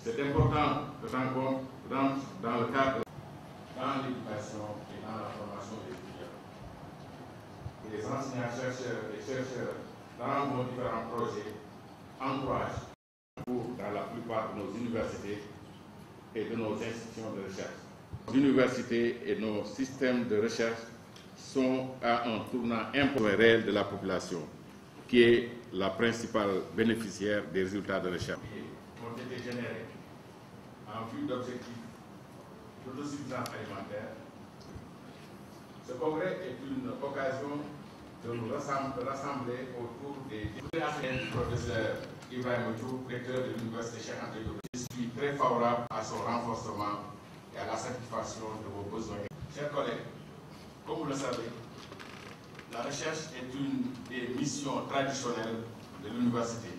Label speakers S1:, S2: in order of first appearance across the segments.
S1: C'est important de rendre compte dans le cadre, dans l'éducation et dans la formation des étudiants. Les enseignants-chercheurs et chercheurs dans nos différents projets encouragent dans la plupart de nos universités et de nos institutions de recherche. Nos universités et nos systèmes de recherche sont à un tournant important réel de la population, qui est la principale bénéficiaire des résultats de recherche. Ont été générés en vue d'objectifs d'autosuffisance alimentaire. Ce congrès est une occasion de nous rassembler autour des du professeur Ibrahima Diouf, recteur de l'Université Cheikh Anta Diop. Je suis très favorable à son renforcement et à la satisfaction de vos besoins. Chers collègues, comme vous le savez, la recherche est une des missions traditionnelles de l'université.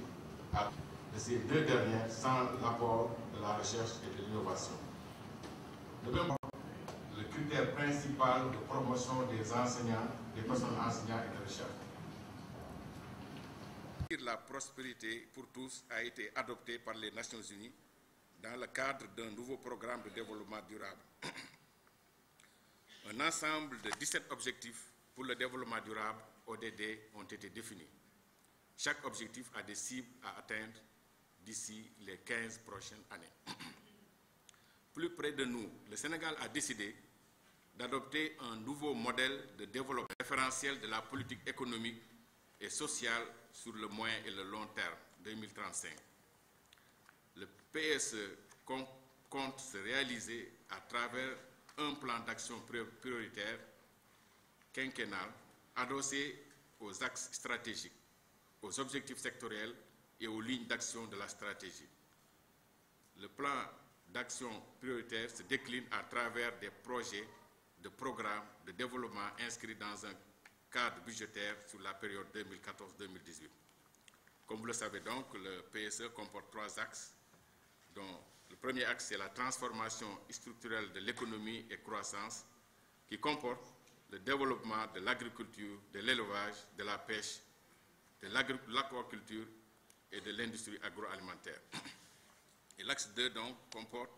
S1: De ces deux dernières, sans l'apport de la recherche et de l'innovation. De même, le critère principal de promotion des enseignants, des personnes enseignantes et de recherche. La prospérité pour tous a été adoptée par les Nations Unies dans le cadre d'un nouveau programme de développement durable. Un ensemble de 17 objectifs pour le développement durable, ODD, ont été définis. Chaque objectif a des cibles à atteindre d'ici les 15 prochaines années. Plus près de nous, le Sénégal a décidé d'adopter un nouveau modèle de développement référentiel de la politique économique et sociale sur le moyen et le long terme, 2035. Le PSE compte se réaliser à travers un plan d'action prioritaire quinquennal adossé aux axes stratégiques, aux objectifs sectoriels et aux lignes d'action de la stratégie. Le plan d'action prioritaire se décline à travers des projets de programmes de développement inscrits dans un cadre budgétaire sur la période 2014-2018. Comme vous le savez donc, le PSE comporte 3 axes, dont le premier axe c'est la transformation structurelle de l'économie et croissance, qui comporte le développement de l'agriculture, de l'élevage, de la pêche, de l'aquaculture et de l'industrie agroalimentaire. Et l'axe 2 donc comporte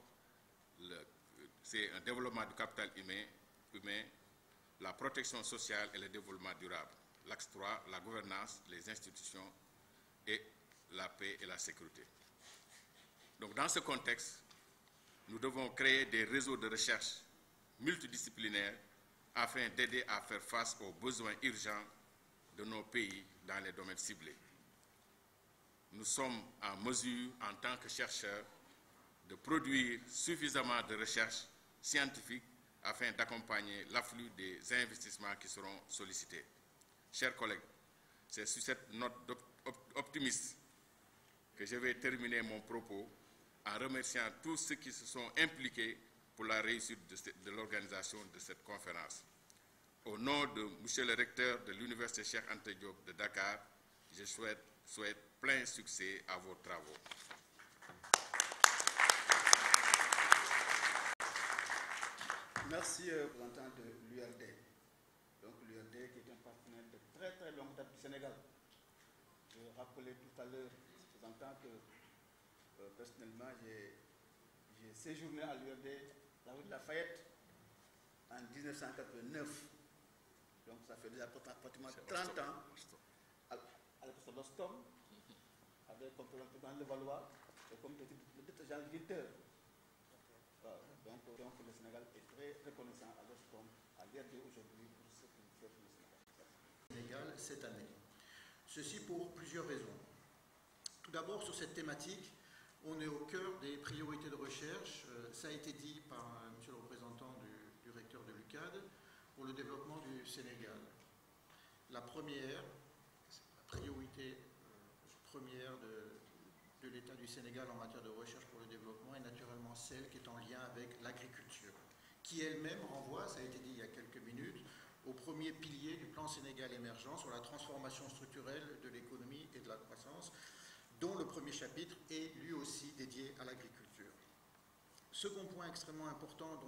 S1: c'est un développement du capital humain, la protection sociale et le développement durable. L'axe 3, la gouvernance, les institutions et la paix et la sécurité. Donc dans ce contexte, nous devons créer des réseaux de recherche multidisciplinaires afin d'aider à faire face aux besoins urgents de nos pays dans les domaines ciblés. Nous sommes en mesure, en tant que chercheurs, de produire suffisamment de recherche scientifique afin d'accompagner l'afflux des investissements qui seront sollicités. Chers collègues, c'est sur cette note optimiste que je vais terminer mon propos en remerciant tous ceux qui se sont impliqués pour la réussite de l'organisation de cette conférence. Au nom de M. le recteur de l'Université Cheikh Anta Diop de Dakar, je souhaite plein succès à vos travaux.
S2: Merci, représentant de l'URD. Donc l'URD qui est un partenaire de très longue date du Sénégal. Je rappelais tout à l'heure, représentant que personnellement j'ai séjourné à l'URD, la rue de Lafayette, en 1989. Donc ça fait déjà pratiquement 30 ans, à l'époque de l'Ostom, avec comme représentant le Valois, et comme le directeur Jean Winter. Donc le Sénégal est très reconnaissant à l'Ostom, à l'URD aujourd'hui, pour ce qu'il fait pour le Sénégal cette année. Ceci pour plusieurs raisons. Tout d'abord, sur cette thématique, on est au cœur des priorités de recherche. Ça a été dit par M. le représentant du recteur de l'UCAD pour le développement du Sénégal. La première, la priorité première de l'État du Sénégal en matière de recherche pour le développement est naturellement celle qui est en lien avec l'agriculture, qui elle-même renvoie, ça a été dit il y a quelques minutes, au premier pilier du plan Sénégal émergent sur la transformation structurelle de l'économie et de la croissance, dont le premier chapitre est lui aussi dédié à l'agriculture. Second point extrêmement important dont